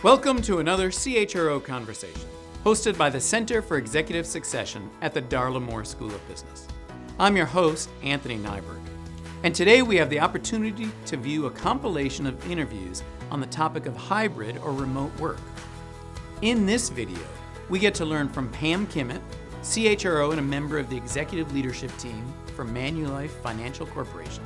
Welcome to another CHRO Conversation, hosted by the Center for Executive Succession at the Darla Moore School of Business. I'm your host, Anthony Nyberg, and today we have the opportunity to view a compilation of interviews on the topic of hybrid or remote work. In this video, we get to learn from Pam Kimmett, CHRO and a member of the executive leadership team for Manulife Financial Corporation,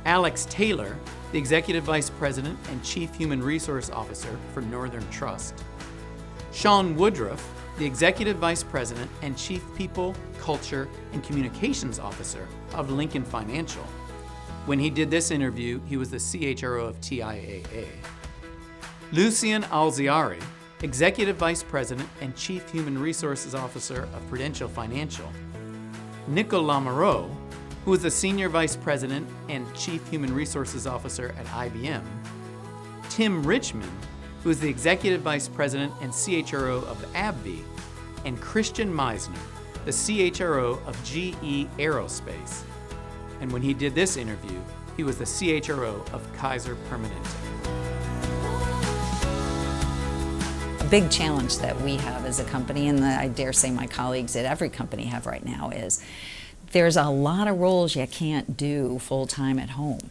Alex Taylor, the Executive Vice President and Chief Human Resource Officer for Northern Trust, Sean Woodruff, the Executive Vice President and Chief People, Culture, and Communications Officer of Lincoln Financial. When he did this interview, he was the CHRO of TIAA. Lucien Alziari, Executive Vice President and Chief Human Resources Officer of Prudential Financial, Nicolas Lamoureux, who is the Senior Vice President and Chief Human Resources Officer at IBM, Tim Richmond, who is the Executive Vice President and CHRO of AbbVie, and Christian Meisner, the CHRO of GE Aerospace. And when he did this interview, he was the CHRO of Kaiser Permanente. A big challenge that we have as a company, and I dare say my colleagues at every company have right now, is there's a lot of roles you can't do full-time at home.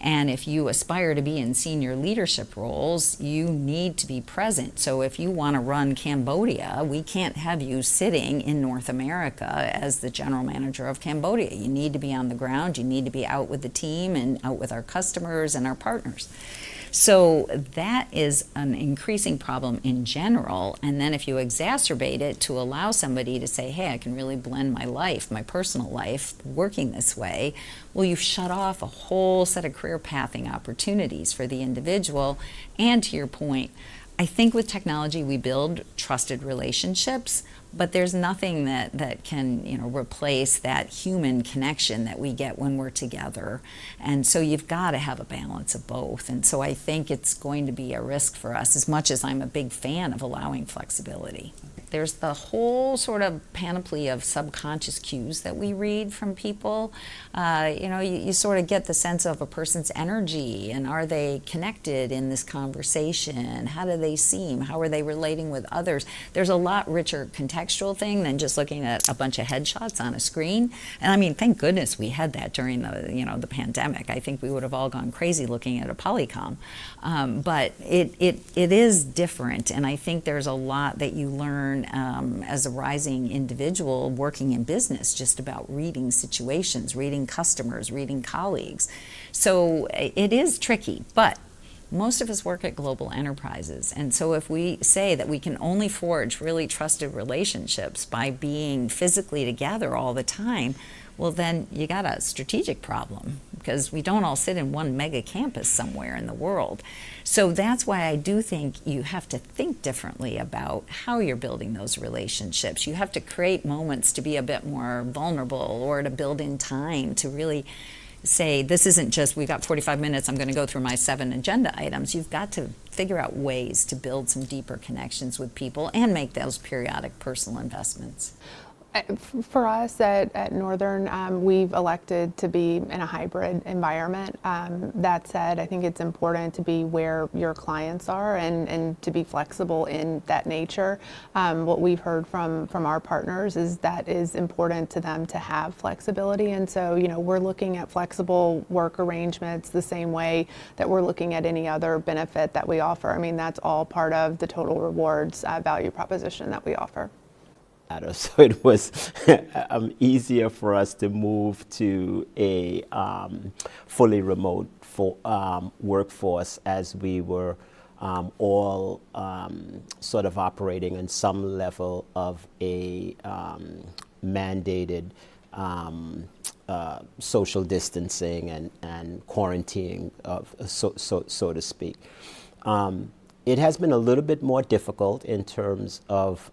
And if you aspire to be in senior leadership roles, you need to be present. So if you want to run Cambodia, we can't have you sitting in North America as the general manager of Cambodia. You need to be on the ground, you need to be out with the team and out with our customers and our partners. So that is an increasing problem in general, and then if you exacerbate it to allow somebody to say, hey, I can really blend my life, my personal life, working this way, well, you've shut off a whole set of career pathing opportunities for the individual. And to your point, I think with technology we build trusted relationships, but there's nothing that can replace that human connection that we get when we're together. And so you've got to have a balance of both. And so I think it's going to be a risk for us, as much as I'm a big fan of allowing flexibility. There's the whole sort of panoply of subconscious cues that we read from people. You sort of get the sense of a person's energy, and are they connected in this conversation? How do they seem? How are they relating with others? There's a lot richer contextual thing than just looking at a bunch of headshots on a screen. And I mean, thank goodness we had that during the pandemic. I think we would have all gone crazy looking at a Polycom. But it is different, and I think there's a lot that you learn as a rising individual working in business, just about reading situations, reading customers, reading colleagues. So it is tricky, but most of us work at global enterprises. And so if we say that we can only forge really trusted relationships by being physically together all the time, well, then you got a strategic problem, because we don't all sit in one mega campus somewhere in the world. So that's why I do think you have to think differently about how you're building those relationships. You have to create moments to be a bit more vulnerable, or to build in time to really say, this isn't just, we've got 45 minutes, I'm going to go through my 7 agenda items. You've got to figure out ways to build some deeper connections with people and make those periodic personal investments. For us at Northern, we've elected to be in a hybrid environment. That said, I think it's important to be where your clients are and to be flexible in that nature. What we've heard from our partners is that is important to them to have flexibility. And so, we're looking at flexible work arrangements the same way that we're looking at any other benefit that we offer. I mean, that's all part of the total rewards value proposition that we offer. So it was easier for us to move to a fully remote workforce, as we were all sort of operating on some level of a mandated social distancing and quarantining, so to speak. It has been a little bit more difficult in terms of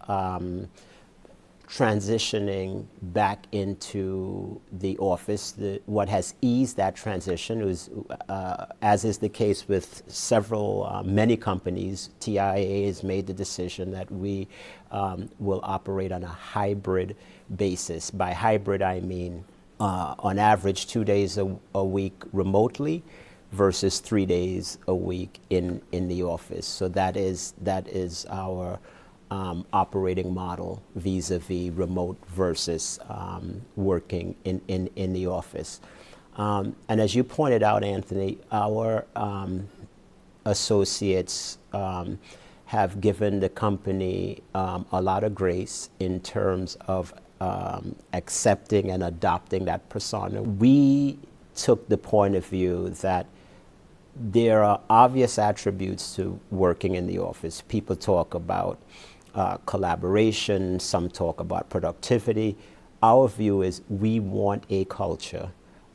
transitioning back into the office. What has eased that transition is, as is the case with many companies, TIAA has made the decision that we will operate on a hybrid basis. By hybrid, I mean on average 2 days a week remotely, versus 3 days a week in the office. So that is our operating model vis-a-vis remote versus working in the office. And as you pointed out, Anthony, our associates have given the company a lot of grace in terms of accepting and adopting that persona. We took the point of view that there are obvious attributes to working in the office. People talk about collaboration, some talk about productivity. Our view is we want a culture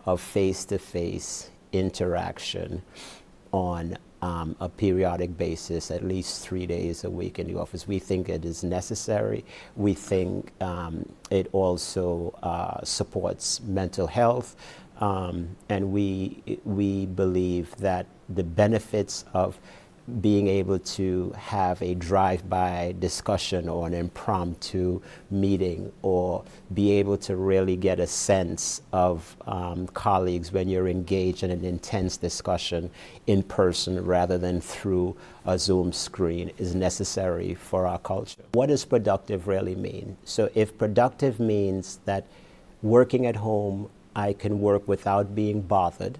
of face-to-face interaction on a periodic basis, at least 3 days a week in the office. We think it is necessary. We think it also supports mental health, and we believe that the benefits of being able to have a drive-by discussion or an impromptu meeting, or be able to really get a sense of colleagues when you're engaged in an intense discussion in person rather than through a Zoom screen, is necessary for our culture. What does productive really mean? So if productive means that working at home, I can work without being bothered,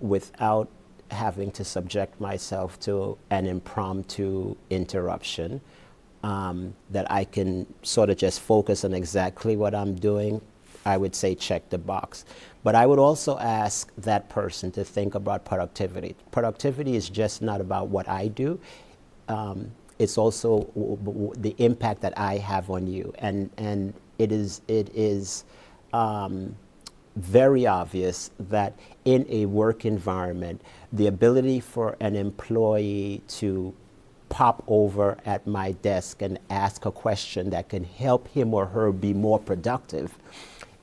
without having to subject myself to an impromptu interruption, that I can sort of just focus on exactly what I'm doing, I would say check the box. But I would also ask that person to think about productivity. Productivity is just not about what I do. It's also the impact that I have on you. And it is very obvious that in a work environment, the ability for an employee to pop over at my desk and ask a question that can help him or her be more productive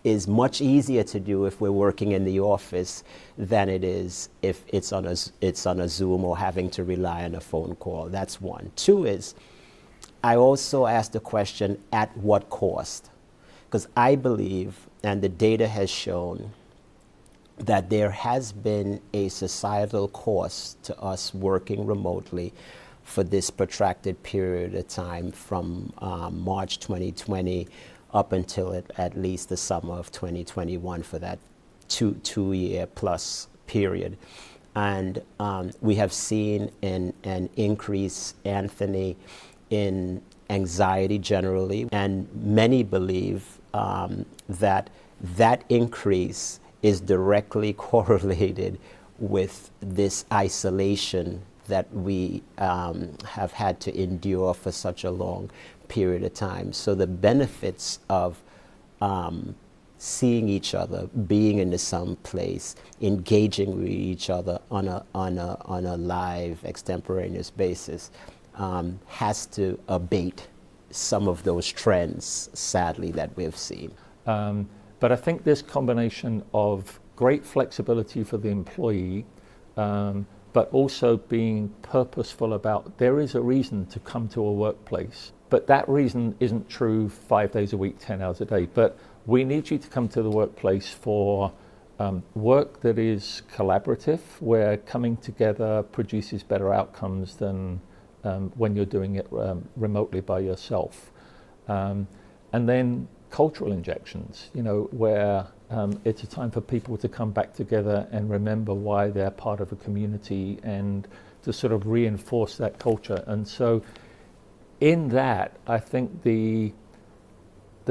is much easier to do if we're working in the office than it is if it's on a Zoom or having to rely on a phone call. That's one. Two is, I also ask the question, at what cost? Because I believe, and the data has shown, that there has been a societal cost to us working remotely for this protracted period of time from March 2020 up until at least the summer of 2021, for that two-year plus period. And we have seen an increase, Anthony, in anxiety generally, and many believe that increase is directly correlated with this isolation that we have had to endure for such a long period of time. So the benefits of seeing each other, being in some place, engaging with each other on a live, extemporaneous basis has to abate some of those trends, sadly, that we've seen. But I think this combination of great flexibility for the employee, but also being purposeful about there is a reason to come to a workplace, but that reason isn't true 5 days a week, 10 hours a day. But we need you to come to the workplace for work that is collaborative, where coming together produces better outcomes than when you're doing it remotely by yourself. And then cultural injections, where it's a time for people to come back together and remember why they're part of a community and to sort of reinforce that culture. And so in that, I think the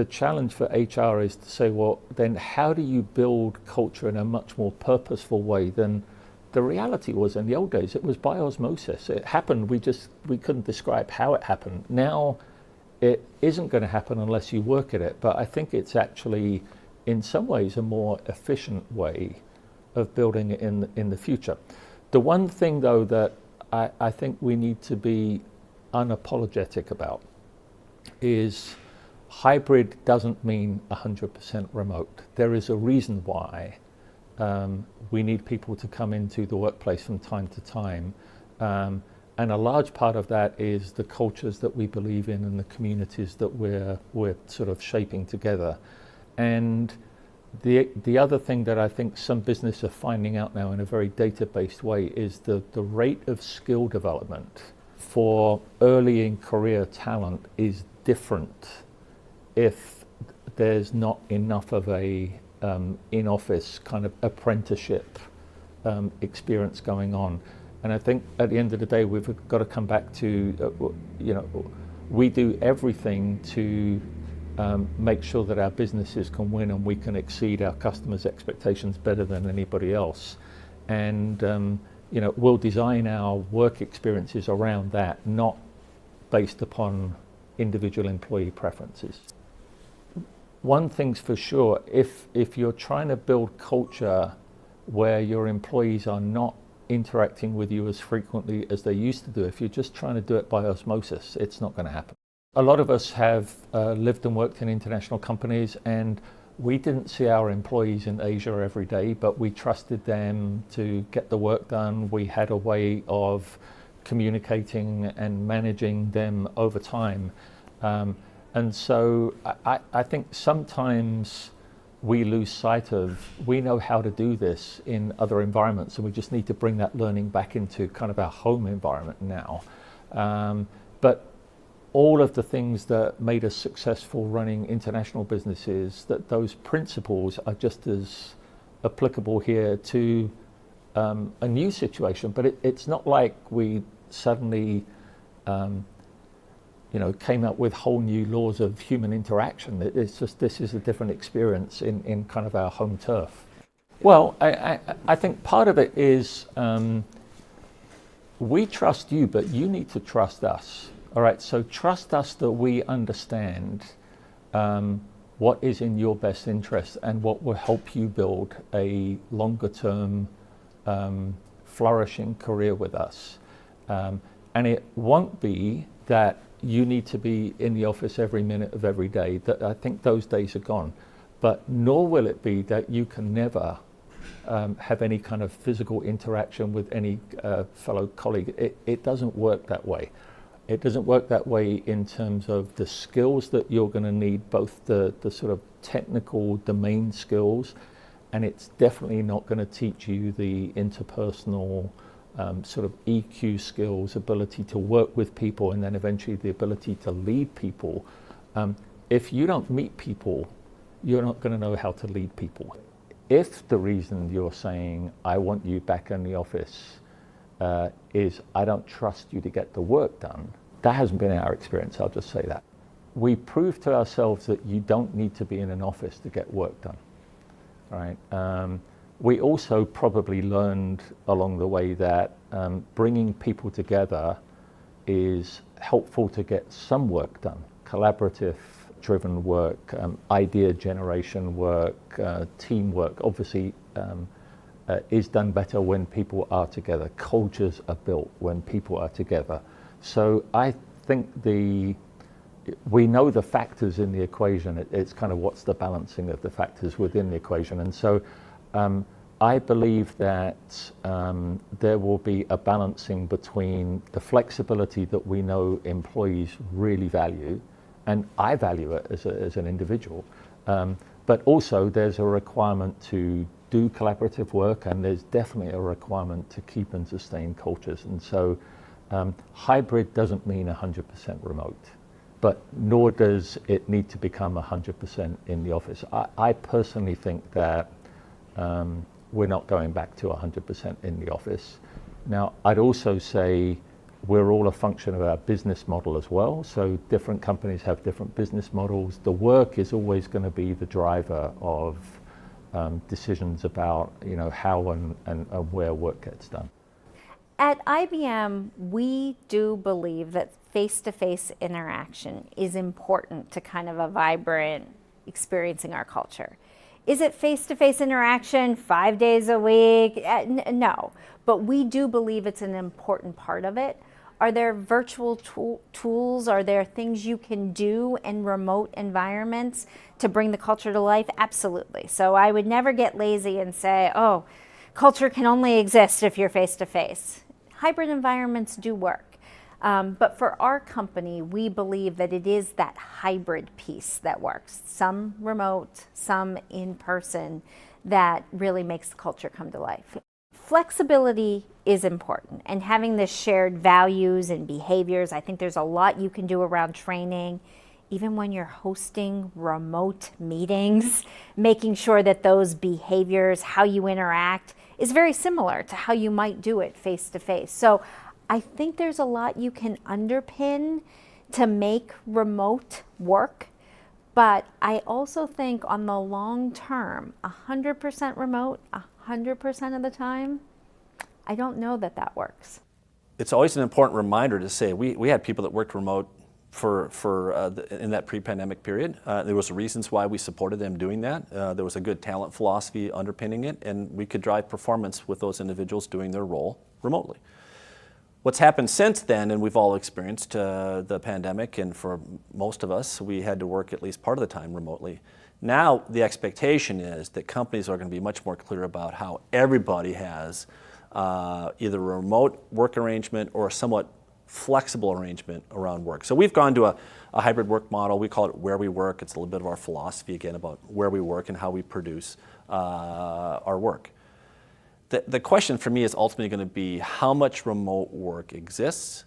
challenge for HR is to say, well, then how do you build culture in a much more purposeful way than the reality was in the old days? It was by osmosis. It happened, we couldn't describe how it happened. Now, it isn't going to happen unless you work at it, but I think it's actually, in some ways, a more efficient way of building it in the future. The one thing, though, that I think we need to be unapologetic about is hybrid doesn't mean 100% remote. There is a reason why we need people to come into the workplace from time to time. And a large part of that is the cultures that we believe in and the communities that we're sort of shaping together. And The other thing that I think some businesses are finding out now in a very data-based way is the rate of skill development for early in career talent is different if there's not enough of a in-office kind of apprenticeship experience going on. And I think at the end of the day, we've got to come back to, we do everything to make sure that our businesses can win and we can exceed our customers' expectations better than anybody else. And, we'll design our work experiences around that, not based upon individual employee preferences. One thing's for sure, if you're trying to build culture where your employees are not interacting with you as frequently as they used to do, if you're just trying to do it by osmosis, it's not going to happen. A lot of us have lived and worked in international companies, and we didn't see our employees in Asia every day, but we trusted them to get the work done. We had a way of communicating and managing them over time. And so I think sometimes we lose sight of, we know how to do this in other environments, and we just need to bring that learning back into kind of our home environment now. But all of the things that made us successful running international businesses, that those principles are just as applicable here to a new situation. But it's not like we suddenly came up with whole new laws of human interaction. It's just, this is a different experience in kind of our home turf. Well, I think part of it is we trust you, but you need to trust us. All right, so trust us that we understand what is in your best interest and what will help you build a longer term flourishing career with us. And it won't be that you need to be in the office every minute of every day. That I think those days are gone. But nor will it be that you can never have any kind of physical interaction with any fellow colleague. It doesn't work that way. It doesn't work that way in terms of the skills that you're going to need, both the sort of technical domain skills, and it's definitely not going to teach you the interpersonal sort of EQ skills, ability to work with people, and then eventually the ability to lead people. If you don't meet people, you're not going to know how to lead people. If the reason you're saying, I want you back in the office, is I don't trust you to get the work done, that hasn't been our experience, I'll just say that. We proved to ourselves that you don't need to be in an office to get work done, right? We also probably learned along the way that bringing people together is helpful to get some work done, collaborative driven work, idea generation work, teamwork, obviously is done better when people are together. Cultures are built when people are together. So I think we know the factors in the equation. It's kind of what's the balancing of the factors within the equation. And so I believe that there will be a balancing between the flexibility that we know employees really value, and I value it as an individual, but also there's a requirement to do collaborative work, and there's definitely a requirement to keep and sustain cultures. And so hybrid doesn't mean 100% remote, but nor does it need to become 100% in the office. I personally think that we're not going back to 100% in the office. Now, I'd also say we're all a function of our business model as well. So different companies have different business models. The work is always going to be the driver of decisions about how and where work gets done. At IBM, we do believe that face-to-face interaction is important to kind of a vibrant experiencing our culture. Is it face-to-face interaction 5 days a week? No, but we do believe it's an important part of it. Are there virtual tools? Are there things you can do in remote environments to bring the culture to life? Absolutely. So I would never get lazy and say, oh, culture can only exist if you're face-to-face. Hybrid environments do work. But for our company, we believe that it is that hybrid piece that works. Some remote, some in person, that really makes the culture come to life. Flexibility is important, and having the shared values and behaviors. I think there's a lot you can do around training. Even when you're hosting remote meetings, making sure that those behaviors, how you interact, is very similar to how you might do it face to face. So I think there's a lot you can underpin to make remote work. But I also think on the long term, 100% remote, 100% of the time, I don't know that that works. It's always an important reminder to say we had people that worked remote in that pre-pandemic period. There was reasons why we supported them doing that. There was a good talent philosophy underpinning it, and we could drive performance with those individuals doing their role remotely. What's happened since then, and we've all experienced the pandemic, and for most of us, we had to work at least part of the time remotely. Now, the expectation is that companies are going to be much more clear about how everybody has either a remote work arrangement or a somewhat flexible arrangement around work. So we've gone to a hybrid work model. We call it where we work. It's a little bit of our philosophy, again, about where we work and how we produce our work. The question for me is ultimately going to be how much remote work exists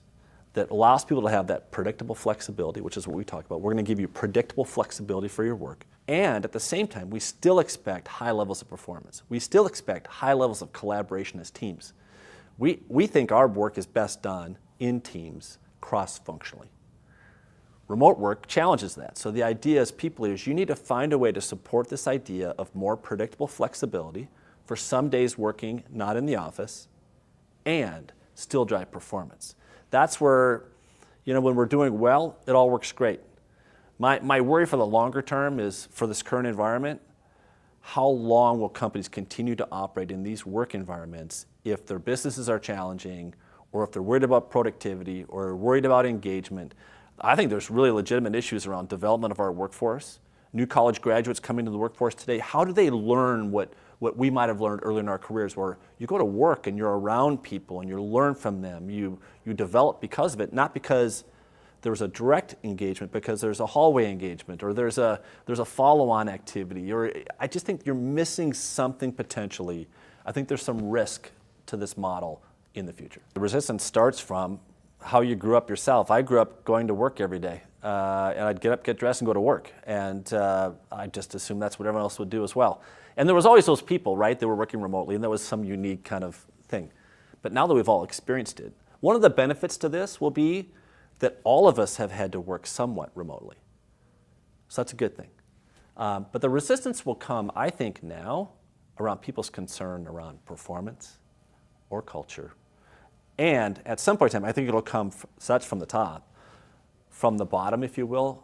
that allows people to have that predictable flexibility, which is what we talk about. We're going to give you predictable flexibility for your work. And at the same time, we still expect high levels of performance. We still expect high levels of collaboration as teams. We think our work is best done in teams, cross-functionally. Remote work challenges that. So the idea as people leaders, you need to find a way to support this idea of more predictable flexibility for some days working not in the office and still drive performance. That's where, when we're doing well, it all works great. My worry for the longer term is for this current environment, how long will companies continue to operate in these work environments if their businesses are challenging, or if they're worried about productivity or worried about engagement? I think there's really legitimate issues around development of our workforce. New college graduates coming to the workforce today, how do they learn what we might have learned early in our careers, where you go to work and you're around people and you learn from them, you develop because of it, not because there's a direct engagement, because there's a hallway engagement or there's a follow-on activity, or I just think you're missing something potentially. I think there's some risk to this model in the future. The resistance starts from how you grew up yourself. I grew up going to work every day, and I'd get up, get dressed, and go to work, and I just assumed that's what everyone else would do as well. And there was always those people, right, that were working remotely, and that was some unique kind of thing. But now that we've all experienced it, one of the benefits to this will be that all of us have had to work somewhat remotely. So that's a good thing. But the resistance will come, I think, now around people's concern around performance or culture. And at some point in time, I think it'll come such from the top. From the bottom, if you will,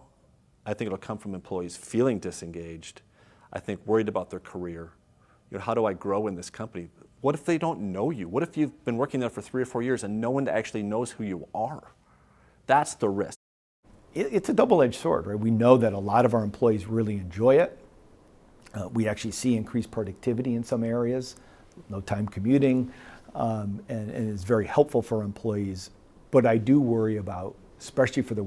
I think it'll come from employees feeling disengaged, I think worried about their career. How do I grow in this company? What if they don't know you? What if you've been working there for 3 or 4 years and no one actually knows who you are? That's the risk. It's a double-edged sword, right? We know that a lot of our employees really enjoy it. We actually see increased productivity in some areas, no time commuting, and it's very helpful for employees. But I do worry about, especially for the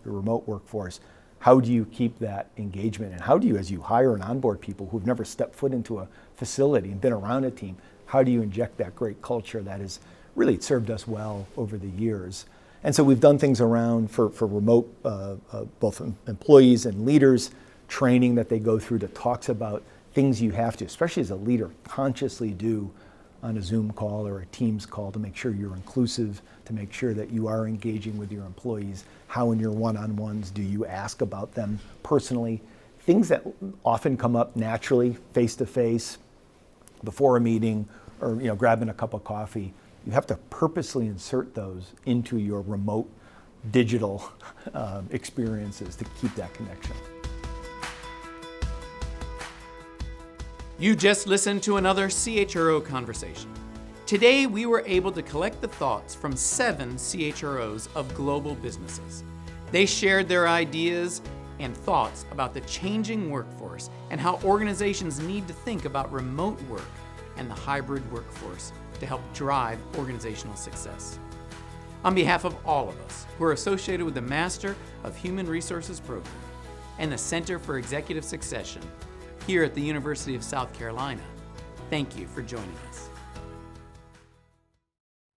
remote workforce, how do you keep that engagement? And how do you, as you hire and onboard people who've never stepped foot into a facility and been around a team, how do you inject that great culture that has really served us well over the years? And so we've done things around for remote, both employees and leaders, training that they go through that talks about things you have to, especially as a leader, consciously do on a Zoom call or a Teams call to make sure you're inclusive, to make sure that you are engaging with your employees. How in your one-on-ones do you ask about them personally? Things that often come up naturally, face-to-face, before a meeting, or grabbing a cup of coffee. You have to purposely insert those into your remote digital experiences to keep that connection. You just listened to another CHRO conversation. Today, we were able to collect the thoughts from 7 CHROs of global businesses. They shared their ideas and thoughts about the changing workforce and how organizations need to think about remote work and the hybrid workforce to help drive organizational success. On behalf of all of us who are associated with the Master of Human Resources program and the Center for Executive Succession here at the University of South Carolina, thank you for joining us.